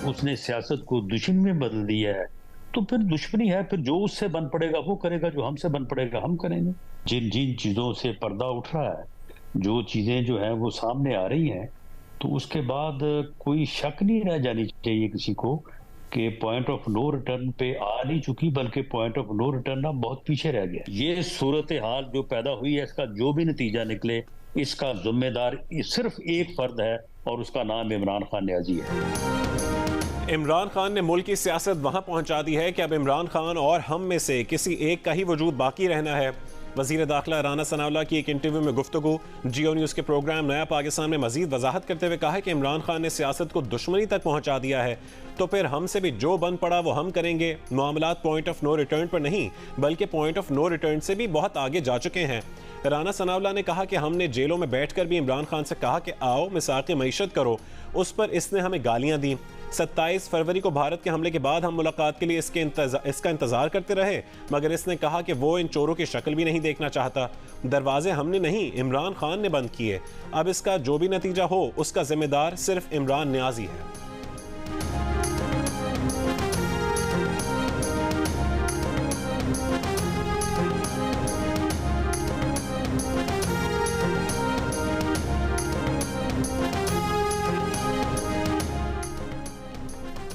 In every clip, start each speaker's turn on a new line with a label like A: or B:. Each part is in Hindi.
A: उसने सियासत को दुश्मनी में बदल दिया है, तो फिर दुश्मनी है, फिर जो उससे बन पड़ेगा वो करेगा, जो हमसे बन पड़ेगा हम करेंगे। जिन जिन चीज़ों से पर्दा उठ रहा है, जो चीज़ें जो हैं वो सामने आ रही हैं, तो उसके बाद कोई शक नहीं रह जानी चाहिए किसी को कि पॉइंट ऑफ नो रिटर्न पे आ नहीं चुकी, बल्कि पॉइंट ऑफ नो रिटर्न अब बहुत पीछे रह गया। ये सूरत-ए-हाल जो पैदा हुई है, इसका जो भी नतीजा निकले, इसका ज़िम्मेदार सिर्फ़ एक फ़र्द है और उसका नाम इमरान खान नियाज़ी है।
B: इमरान खान ने मुल्क की सियासत वहां पहुंचा दी है कि अब इमरान खान और हम में से किसी एक का ही वजूद बाकी रहना है। वजीर दाखिला राना सनाउल्लाह की एक इंटरव्यू में गुफ्तगू जियो न्यूज़ के प्रोग्राम नया पाकिस्तान में मजीद वजाहत करते हुए कहा है कि इमरान खान ने सियासत को दुश्मनी तक पहुंचा दिया है, तो फिर हमसे भी जो बन पड़ा वो हम करेंगे। मामलात पॉइंट ऑफ नो रिटर्न पर नहीं बल्कि पॉइंट ऑफ नो रिटर्न से भी बहुत आगे जा चुके हैं। राना सनाउल्लाह ने कहा कि हमने जेलों में बैठकर भी इमरान खान से कहा कि आओ मिसाक़ मईशत करो, उस पर इसने हमें गालियां दी। 27 फरवरी को भारत के हमले के बाद हम मुलाकात के लिए इसका इंतजार करते रहे, मगर इसने कहा कि वो इन चोरों की शक्ल भी नहीं देखना चाहता। दरवाजे हमने नहीं इमरान खान ने बंद किए। अब इसका जो भी नतीजा हो उसका जिम्मेदार सिर्फ इमरान नियाज़ी है।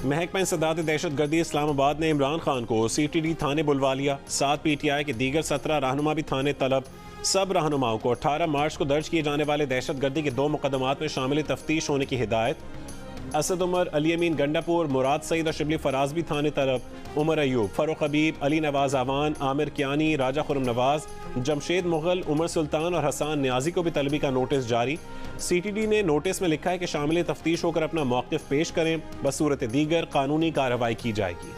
B: महकमा इंसदाद दहशतगर्दी इस्लामाबाद ने इमरान खान को CTD थाने बुलवा लिया। 7 PTI के दीगर 17 रहनुमा भी थाने तलब। सब रहनुमाओं को 18 मार्च को दर्ज किए जाने वाले दहशतगर्दी के 2 मुकदमात में शामिल तफ्तीश होने की हिदायत। असद उमर, अली अमीन गंडापुर, मुराद सईद और शिबली फराज भी थाने तलब। उमर अयूब, फ़ारूक हबीब, अली नवाज आवान, आमिर कियानी, राजा खुरम नवाज, जमशेद मुगल, उमर सुल्तान और हसान न्याजी को भी तलबी का नोटिस जारी। CTD ने नोटिस में लिखा है कि शामिल तफ्तीश होकर अपना मौक़िफ़ पेश करें, बसूरत दीगर कानूनी कार्रवाई की जाएगी।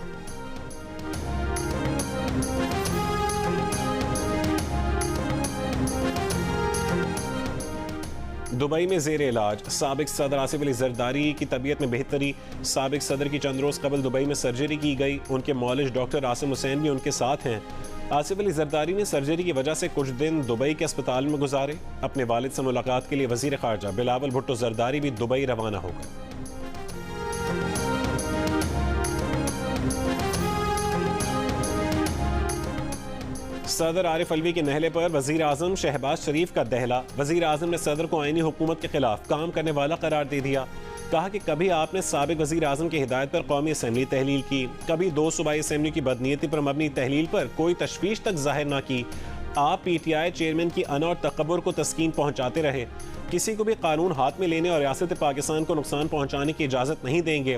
B: दुबई में ज़ेर इलाज साबिक सदर आसिफ अली जरदारी की तबीयत में बेहतरी। साबिक सदर की चंद रोज़ कबल दुबई में सर्जरी की गई। उनके मौलिज डॉक्टर आसिम हुसैन भी उनके साथ हैं। आसिफ अली जरदारी ने सर्जरी की वजह से कुछ दिन दुबई के अस्पताल में गुजारे। अपने वालिद से मुलाकात के लिए वज़ीर ख़ारजा बिलावल भुट्टो जरदारी भी दुबई रवाना हो गए। सदर आरिफ अलवी के नहले पर वज़ीर आज़म शहबाज शरीफ का दहला। वज़ीर आज़म ने सदर को आईनी हुकूमत के खिलाफ काम करने वाला करार दे दिया। कहा कि कभी आपने साबिक वज़ीर आज़म की हिदायत पर कौमी असम्बली तहलील की, कभी 2 सूबाई असम्बली की बदनीयती पर मबनी तहलील पर कोई तशवीश तक जाहिर ना की। आप PTI चेयरमैन की अना और तकब्बुर को तस्कीन पहुँचाते रहे। किसी को भी कानून हाथ में लेने और रियासत पाकिस्तान को नुकसान पहुँचाने की इजाज़त नहीं देंगे।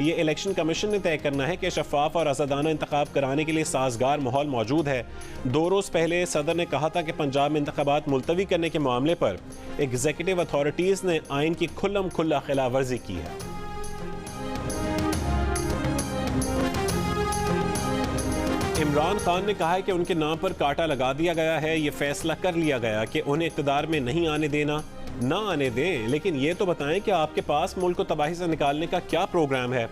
B: ये इलेक्शन कमीशन ने तय करना है कि शफाफ और आज़ादाना इंतखाब कराने के लिए साजगार माहौल मौजूद है। 2 रोज़ पहले सदर ने कहा था कि पंजाब में इंतखाबात मुलतवी करने के मामले पर एग्जीक्यूटिव अथॉरिटीज़ ने आइन की खुल्लम खुल्ला खिलाफ वर्जी की है। इमरान खान ने कहा है कि उनके नाम पर कांटा लगा दिया गया है। ये फैसला कर लिया गया कि उन्हें इक़्तिदार में नहीं आने देना, ना आने दें, लेकिन ये तो बताएं कि आपके पास मुल्क को तबाही से निकालने का क्या प्रोग्राम है।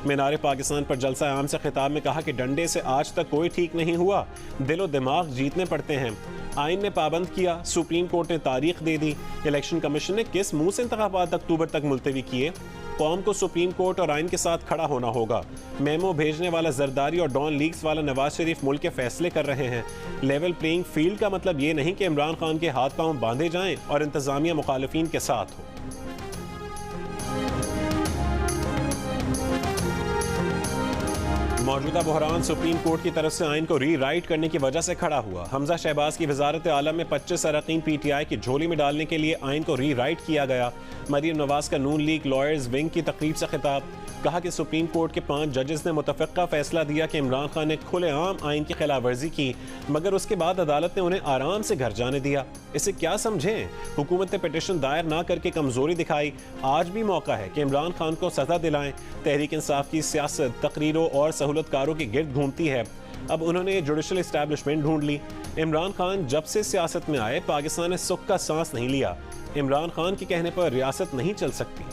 B: मीनार पाकिस्तान पर जलसा आम से खिताब में कहा कि डंडे से आज तक कोई ठीक नहीं हुआ, दिलो दिमाग जीतने पड़ते हैं। आइन ने पाबंद किया, सुप्रीम कोर्ट ने तारीख दे दी। इलेक्शन कमीशन ने किस मुंह से इंतखाबात अक्टूबर तक मुलतवी किए। कौम को सुप्रीम कोर्ट और आइन के साथ खड़ा होना होगा। मेमो भेजने वाला जरदारी और डॉन लीक्स वाला नवाज शरीफ मुल्क के फैसले कर रहे हैं। लेवल प्लेइंग फील्ड का मतलब ये नहीं कि इमरान खान के हाथ पांव बांधे जाएं और इंतजामिया मुखालिफिन के साथ हो। मौजूदा बहरान सुप्रीम कोर्ट की तरफ से आइन को री राइट करने की वजह से खड़ा हुआ। हमजा शहबाज की वजारत आला में 25 अरकान PTI की झोली में डालने के लिए आइन को री राइट किया गया। मरीम नवाज का नून लीग लॉयर्स विंग की तकरीब से खिताब। कहा कि सुप्रीम कोर्ट के 5 जजेस ने मुतफ़िक़ा फैसला दिया कि इमरान खान ने खुलेआम आइन की खिलाफ वर्जी की, मगर उसके बाद अदालत ने उन्हें आराम से घर जाने दिया। इसे क्या समझें? हुकूमत ने पिटिशन दायर ना करके कमजोरी दिखाई। आज भी मौका है कि इमरान खान को सजा दिलाएं। तहरीक इंसाफ की सियासत तकरीरों और सहूलतकारों के गिर्द घूमती है। अब उन्होंने जुडिशल इस्टेब्लिशमेंट ढूंढ ली। इमरान खान जब से सियासत में आए पाकिस्तान ने सुख का सांस नहीं लिया। इमरान खान के कहने पर रियासत नहीं चल सकती।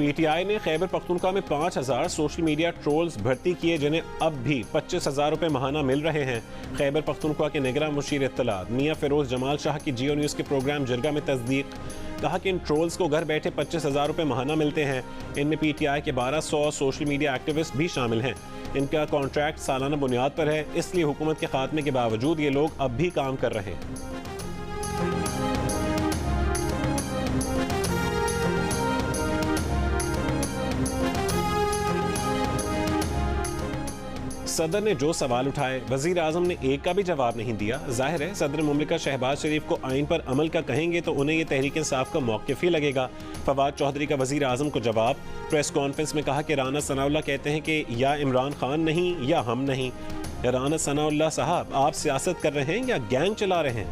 B: पीटीआई ने खैबर पख्तूनख्वा में 5000 सोशल मीडिया ट्रोल्स भर्ती किए, जिन्हें अब भी 25,000 रुपए माहाना मिल रहे हैं। खैबर पख्तूनख्वा के निगरान मुशीर इत्तलात मियां फिरोज जमाल शाह की जियो न्यूज़ के प्रोग्राम जिरगा में तस्दीक, कहा कि इन ट्रोल्स को घर बैठे 25,000 रुपए माहाना मिलते हैं। इनमें पीटीआई के 1200 सोशल मीडिया एक्टिविस्ट भी शामिल हैं। इनका कॉन्ट्रैक्ट सालाना बुनियाद पर है, इसलिए हुकूमत के खात्मे के बावजूद ये लोग अब भी काम कर रहे हैं। सदर ने जो सवाल उठाए, वजीर आजम ने एक का भी जवाब नहीं दिया। जाहिर है सदर मुमलिका शहबाज शरीफ को आइन पर अमल का कहेंगे तो उन्हें ये तहरीक इंसाफ का मौक़िफ़ ही लगेगा। फवाद चौधरी का वजीर आजम को जवाब। प्रेस कॉन्फ्रेंस में कहा कि राना सनाउल्लाह कहते हैं कि या इमरान खान नहीं या हम नहीं। राना सनाउल्लाह साहब, आप सियासत कर रहे हैं या गैंग चला रहे हैं?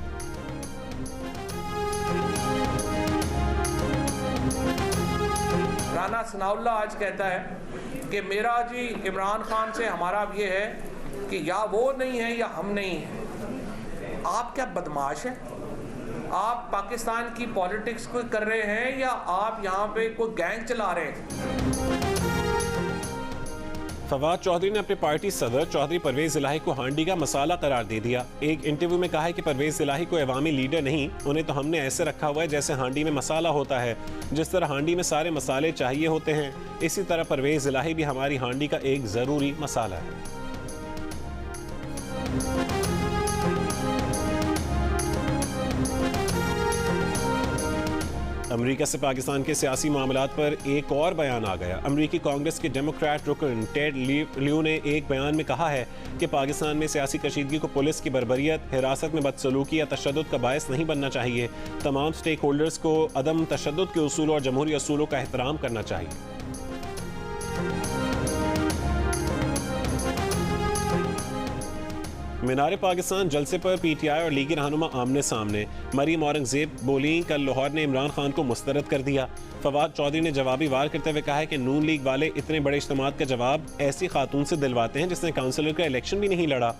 C: राना सनाउल्लाह आज कहता है कि मेरा जी इमरान खान से हमारा ये है कि या वो नहीं है या हम नहीं हैं। आप क्या बदमाश हैं? आप पाकिस्तान की पॉलिटिक्स को कर रहे हैं या आप यहाँ पे कोई गैंग चला रहे हैं?
B: फवाद चौधरी ने अपने पार्टी सदर चौधरी परवेज इलाही को हांडी का मसाला करार दे दिया। एक इंटरव्यू में कहा है कि परवेज इलाही कोई अवामी लीडर नहीं, उन्हें तो हमने ऐसे रखा हुआ है जैसे हांडी में मसाला होता है। जिस तरह हांडी में सारे मसाले चाहिए होते हैं, इसी तरह परवेज इलाही भी हमारी हांडी का एक ज़रूरी मसाला है। अमेरिका से पाकिस्तान के सियासी मामलात पर एक और बयान आ गया। अमेरिकी कांग्रेस के डेमोक्रेट रुकन टेड लियू ने एक बयान में कहा है कि पाकिस्तान में सियासी कशीदगी को पुलिस की बर्बरियत, हिरासत में बदसलूकी या तशद्दुद का बायस नहीं बनना चाहिए। तमाम स्टेक होल्डर्स को अदम तशद्दुद के उसूल और जमहूरी असूलों का एहतराम करना चाहिए। मीनार पाकिस्तान जलसे पर पीटीआई और लीगी रहनुमा आमने सामने। मरीम औरंगजेब बोली, कल लाहौर ने इमरान खान को मुस्तरद कर दिया। फवाद चौधरी ने जवाबी वार करते हुए कहा है कि नून लीग वाले इतने बड़े इज्तिमात का जवाब ऐसी खातून से दिलवाते हैं जिसने काउंसिलर का इलेक्शन भी नहीं लड़ा।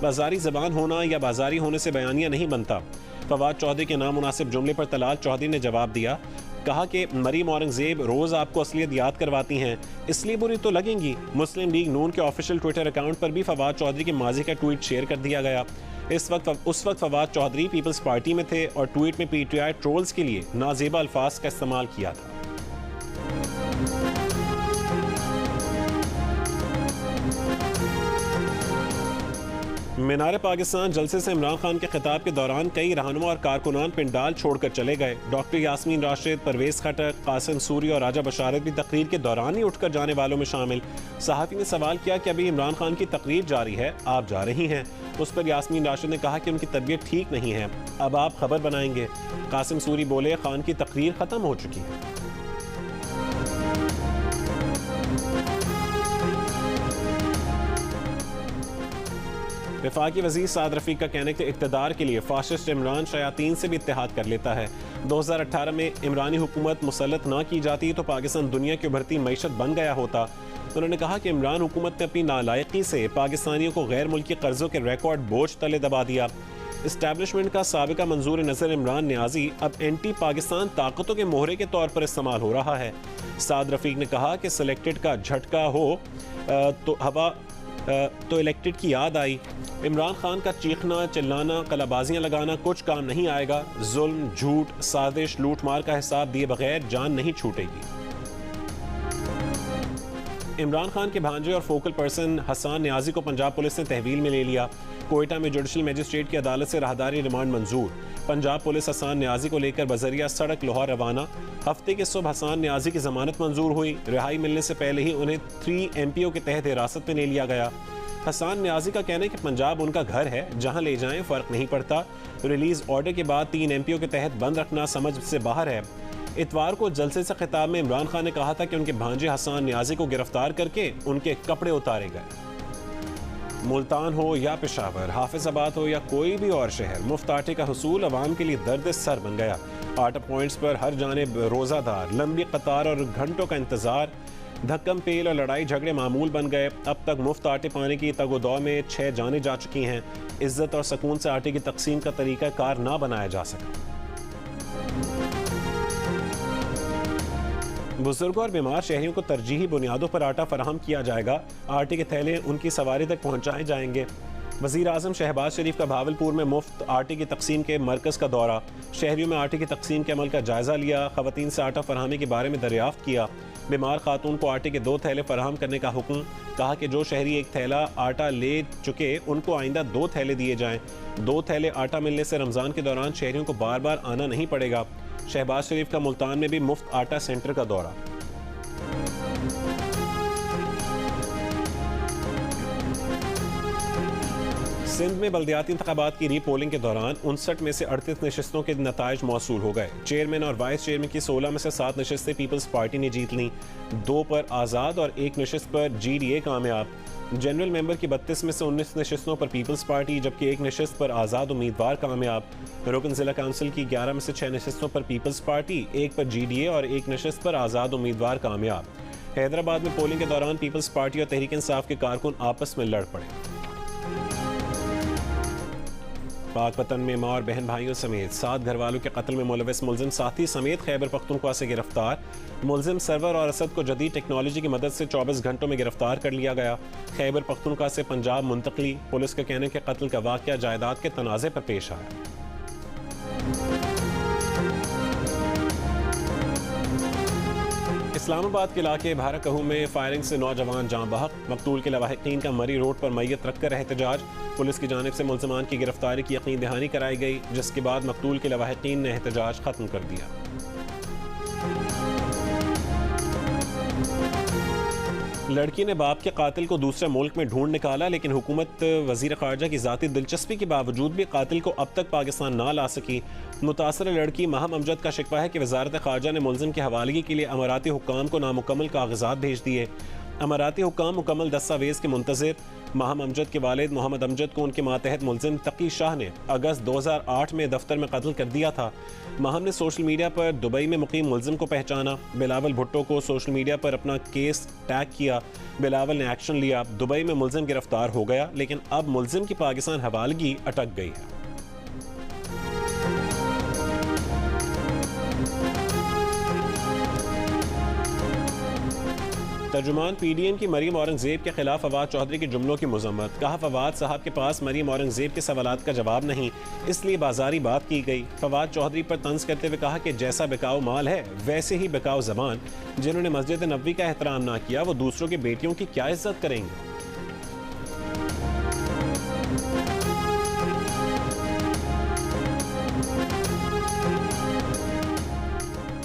B: बाजारी जबान होना या बाजारी होने से बयानिया नहीं बनता। फवाद चौधरी के नामुनासिब जुमले पर तलाल चौधरी ने जवाब दिया, कहा कि मरीम औरंगजेब रोज़ आपको असलियत याद करवाती हैं, इसलिए बुरी तो लगेंगी। मुस्लिम लीग नून के ऑफिशियल ट्विटर अकाउंट पर भी फवाद चौधरी के माजी का ट्वीट शेयर कर दिया गया। उस वक्त फवाद चौधरी पीपल्स पार्टी में थे और ट्वीट में पीटीआई ट्रोल्स के लिए नाजेबा अल्फाज का इस्तेमाल किया था। मीनार पाकिस्तान जलसे से इमरान खान के खिताब के दौरान कई रहनुमा और कारकुनान पिंडाल छोड़कर चले गए। डॉक्टर यास्मीन राशिद, परवेज खटक, कासिम सूरी और राजा बशारत भी तकरीर के दौरान ही उठकर जाने वालों में शामिल। सहाफ़ी ने सवाल किया कि अभी इमरान खान की तकरीर जारी है, आप जा रही हैं? उस पर यास्मीन राशिद ने कहा कि उनकी तबीयत ठीक नहीं है, अब आप खबर बनाएंगे। कासिम सूरी बोले, खान की तकरीर ख़त्म हो चुकी है। वफाकी वज़ीर साद रफ़ीक का कहना है कि इक़्तिदार के लिए फाशिस्ट इमरान शयातीन से भी इत्तेहाद कर लेता है। 2018 में इमरानी हुकूमत मुसल्लत ना की जाती तो पाकिस्तान दुनिया की उभरती मईशत बन गया होता। उन्होंने कहा कि इमरान हुकूमत ने अपनी नालायकी से पाकिस्तानियों को गैर मुल्की कर्जों के रिकॉर्ड बोझ तले दबा दिया। इस्टेब्लिशमेंट का साबिका मंजूर नज़र इमरान न्याजी अब एंटी पाकिस्तान ताकतों के मोहरे के तौर पर इस्तेमाल हो रहा है। साद रफ़ीक ने कहा कि सिलेक्टेड का झटका हो तो इलेक्टेड की याद आई। इमरान खान का चीखना, चिल्लाना, कलाबाजियाँ लगाना कुछ काम नहीं आएगा। जुल्म, झूठ, साजिश, लूट मार का हिसाब दिए बगैर जान नहीं छूटेगी। इमरान खान के भांजे और फोकल पर्सन हसान न्याजी को पंजाब पुलिस ने तहवील में ले लिया। कोयटा में जुडिशल मजिस्ट्रेट की अदालत से राहदारी रिमांड मंजूर। पंजाब पुलिस हसान न्याजी को लेकर बजरिया सड़क लाहौर रवाना। हफ्ते के सुबह हसान न्याजी की जमानत मंजूर हुई। रिहाई मिलने से पहले ही उन्हें 3 MPO के तहत हिरासत में ले लिया गया। हसान न्याजी का कहना है कि पंजाब उनका घर है, जहां ले जाएं फ़र्क नहीं पड़ता। रिलीज ऑर्डर के बाद 3 MPO के तहत बंद रखना समझ से बाहर है। इतवार को जलसे से खिताब में इमरान खान ने कहा था कि उनके भांजे हसान न्याजी को गिरफ्तार करके उनके कपड़े उतारे गए। मुल्तान हो या पेशावर, हाफिजाबाद हो या कोई भी और शहर, मुफ्त आटे का हुसूल अवाम के लिए दर्द सर बन गया। आटा पॉइंट्स पर हर जानिब रोज़ादार, लंबी कतार और घंटों का इंतज़ार। धक्कम पेल और लड़ाई झगड़े मामूल बन गए। अब तक मुफ्त आटे पाने की तगोदौ में 6 जानें जा चुकी हैं। इज्जत और सुकून से आटे की तकसीम का तरीका कार ना बनाया जा सका। बुजुर्गों और बीमार शहरियों को तरजीही बुनियादों पर आटा फराहम किया जाएगा। आटे के थैले उनकी सवारी तक पहुँचाए जाएंगे। वज़ीर आज़म शहबाज शरीफ का भावलपुर में मुफ्त आटे की तकसीम के मरकज़ का दौरा। शहरियों में आटे की तकसीम के अमल का जायज़ा लिया। ख़वातीन से आटा फरहमी के बारे में दरियाफ्त किया। बीमार खातून को आटे के 2 थैले फराहम करने का हुक्म। कहा कि जो शहरी 1 थैला आटा ले चुके उनको आइंदा 2 थैले दिए जाएं। 2 थैले आटा मिलने से रमज़ान के दौरान शहरियों को बार बार आना नहीं पड़ेगा। शहबाज शरीफ का मुल्तान में भी मुफ्त आटा सेंटर का दौरा। सिंध में बल्दियाती इंतखाबात की री पोलिंग के दौरान 59 में से 38 नशस्तों के नताइज मौसूल हो गए। चेयरमैन और वाइस चेयरमैन की 16 में से 7 नशस्तें पीपल्स पार्टी ने जीत लीं। 2 पर आज़ाद और 1 नशस्त पर GDA कामयाब। जनरल मेंबर की 32 में से 19 नशस्तों पर पीपल्स पार्टी जबकि 1 नशस्त पर आज़ाद उम्मीदवार कामयाब। रुकन जिला काउंसिल की 11 में से 6 नशस्तों पर पीपल्स पार्टी, 1 पर GDA और 1 नशस्त पर आज़ाद उम्मीदवार कामयाब। हैदराबाद में पोलिंग के दौरान पीपल्स पार्टी और तहरीक इंसाफ के कारकुन आपस में लड़ पड़े। पाकपतन में मां और बहन भाइयों समेत 7 घरवालों के कत्ल में मुलविस मुलजिम साथी समेत खैबर पख्तूनख्वा से गिरफ्तार। मुलजिम सरवर और असद को जदीद टेक्नोलॉजी की मदद से 24 घंटों में गिरफ्तार कर लिया गया। खैबर पख्तूनख्वा से पंजाब मुंतकली। पुलिस के कहने के कत्ल का वाक़या जायदाद के तनाज़े पर पेश आया। इस्लामाबाद के इलाके भारतकहू में फायरिंग से नौजवान जाँ बहक। मकतूल के लवाहिकीन का मरी रोड पर मैयत रखकर एहतजाज। पुलिस की जानिब से मुल्ज़मान की गिरफ्तारी की यकीन दहानी कराई गई, जिसके बाद मकतूल के लवाहिकीन ने एहतजाज खत्म कर दिया। लड़की ने बाप के कातिल को दूसरे मुल्क में ढूंढ निकाला, लेकिन हुकूमत वज़ीर ख़ारजा की ज़ाती दिलचस्पी के बावजूद भी कातिल को अब तक पाकिस्तान ना ला सकी। मुतासर लड़की महम अमजद का शिकवा है कि वज़ारत ख़ारजा ने मुलज़िम की हवालगी के लिए अमाराती हुक्काम को नामुकम्मल कागज़ात भेज दिए। अमाराती हुक्काम मुकम्मल दस्तावेज़ के मुंतज़िर। महम अमजद के वालिद मोहम्मद अमजद को उनके मातहत मुलज़िम तकी शाह ने अगस्त 2008 में दफ्तर में कत्ल कर दिया था। महम ने सोशल मीडिया पर दुबई में मुकीम मुलज़िम को पहचाना। बिलावल भुट्टो को सोशल मीडिया पर अपना केस टैग किया। बिलावल ने एक्शन लिया। दुबई में मुलज़िम गिरफ्तार हो गया, लेकिन अब मुलज़िम की पाकिस्तान हवालगी अटक गई है। तर्जुमान PDM की मरीम औरंगजेब के खिलाफ फवाद चौधरी के जुमलों की मजम्मत। कहा फवाद साहब के पास मरीम औरंगजेब के सवालात का जवाब नहीं, इसलिए बाजारी बात की गई। फवाद चौधरी पर तंज करते हुए कहा कि जैसा बिकाऊ माल है वैसे ही बिकाऊ जबान। जिन्होंने मस्जिद नबवी का एहतराम ना किया वो दूसरों की बेटियों की क्या इज्जत करेंगे।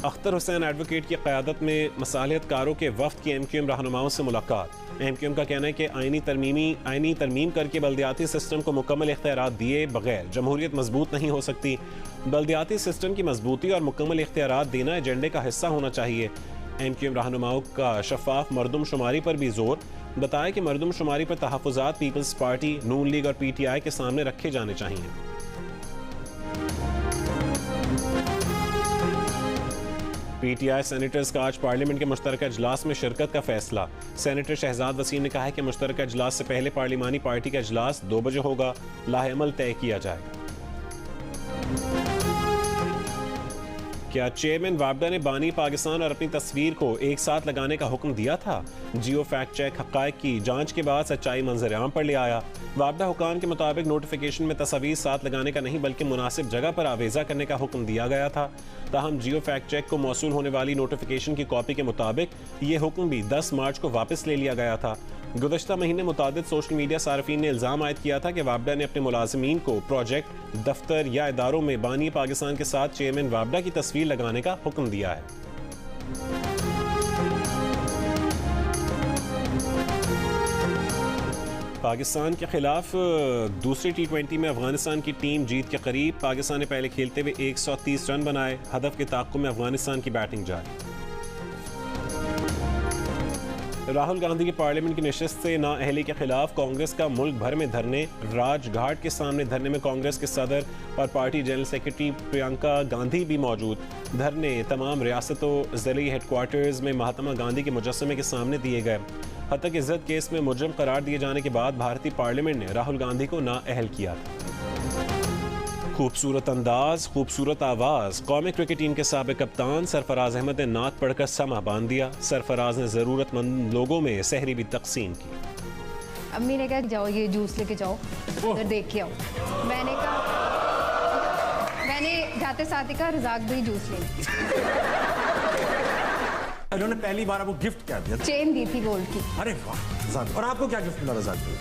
B: अख्तर हुसैन एडवोकेट की क़यादत में मसालियतकारों के वफ्द की MQM रहनुमाओं से मुलाकात। MQM का कहना है कि आईनी तरमीम करके बल्दियाती सिस्टम को मुकम्मल इख्तियारात दिए बगैर जमहूरियत मजबूत नहीं हो सकती। बल्दियाती सिस्टम की मजबूती और मुकम्मल इख्तियारात देना एजेंडे का हिस्सा होना चाहिए। MQM रहनुमाओं का शफाफ मरदमशुमारी पर भी जोर। बताया कि मरदमशुमारी पर तहफ़्फ़ुज़ात पीपल्स पार्टी, नून लीग और PTI के सामने रखे जाने चाहिए। PTI सेनेटर्स का आज पार्लियामेंट के मुश्तरका इजलास में शिरकत का फैसला। सेनेटर शहजाद वसीम ने कहा है कि मुश्तरका इजलास से पहले पार्लिमानी पार्टी का इजलास 2 बजे होगा। लाहेअमल तय किया जाएगा। क्या चेयरमैन वापडा ने बानी पाकिस्तान और अपनी तस्वीर को एक साथ लगाने का हुक्म दिया था? जियो फैक्ट चेक हक़ाइक़ की जांच के बाद सच्चाई मंजर आम पर ले आया। वापडा हुकाम के मुताबिक नोटिफिकेशन में तस्वीर साथ लगाने का नहीं बल्कि मुनासिब जगह पर आवेज़ा करने का हुक्म दिया गया था। ताहम जियो फैक्ट चेक को मौसूल होने वाली नोटिफिकेशन की कॉपी के मुताबिक ये हुक्म भी 10 मार्च को वापस ले लिया गया था। गुज़श्ता महीने मुतादिद सोशल मीडिया सार्फिन ने इल्ज़ाम आयद किया था कि वापडा ने अपने मुलाजिमीन को प्रोजेक्ट, दफ्तर या इदारों में बानी पाकिस्तान के साथ चेयरमैन वापडा की तस्वीर लगाने का हुक्म दिया है। पाकिस्तान के खिलाफ दूसरी T20 में अफगानिस्तान की टीम जीत के करीब। पाकिस्तान ने पहले खेलते हुए 130 रन बनाए। हदफ के ताक़ुब में अफगानिस्तान की बैटिंग जारी। राहुल गांधी की पार्लियामेंट की नशिस्त से नाअहली के खिलाफ कांग्रेस का मुल्क भर में धरने। राजघाट के सामने धरने में कांग्रेस के सदर और party general secretary Priyanka Gandhi भी मौजूद। धरने तमाम रियासतों ज़िली हेडक्वार्टर्स में महात्मा गांधी के मुजस्समे के सामने दिए गए। हत्या की इज्जत केस में मुजरिम करार दिए जाने के बाद भारतीय पार्लियामेंट ने राहुल गांधी को नाअहल किया था। खूबसूरत अंदाज, खूबसूरत आवाज। कौमी क्रिकेट टीम के साबिक कप्तान सरफराज अहमद ने नात पढ़कर समा बांध दिया। सरफराज ने जरूरतमंद लोगों में सहरी भी तकसीम की।
D: अम्मी ने कहा जाओ ये जूस लेके जाओ, उधर देख के आओ। मैंने जाते साथ ही कहा रज़ाक भाई जूस लेंगे।
E: उन्होंने पहली बार आपको गिफ्ट क्या दिया?
D: चेन दी थी गोल्ड की।
E: अरे वाह। और आपको क्या गिफ्ट मिला रज़ाक भाई?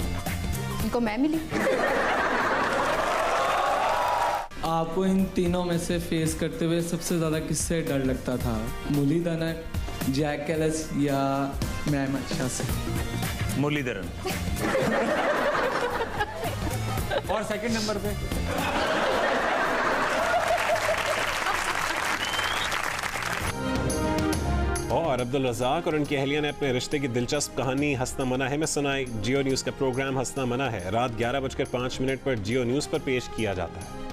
D: उनको मैं मिली।
F: आपको इन तीनों में से फेस करते हुए सबसे ज्यादा किससे डर लगता था? मुरलीधरन, जैक कैलिस या मैं अहमद शाह से?
E: मुरलीधरन। और सेकंड नंबर पे
B: और अब्दुल रज़ाक और उनकी अहलिया ने अपने रिश्ते की दिलचस्प कहानी हंसना मना है में सुनाई। जियो न्यूज़ का प्रोग्राम हंसना मना है रात 11:05 पर जियो न्यूज़ पर पेश किया जाता है।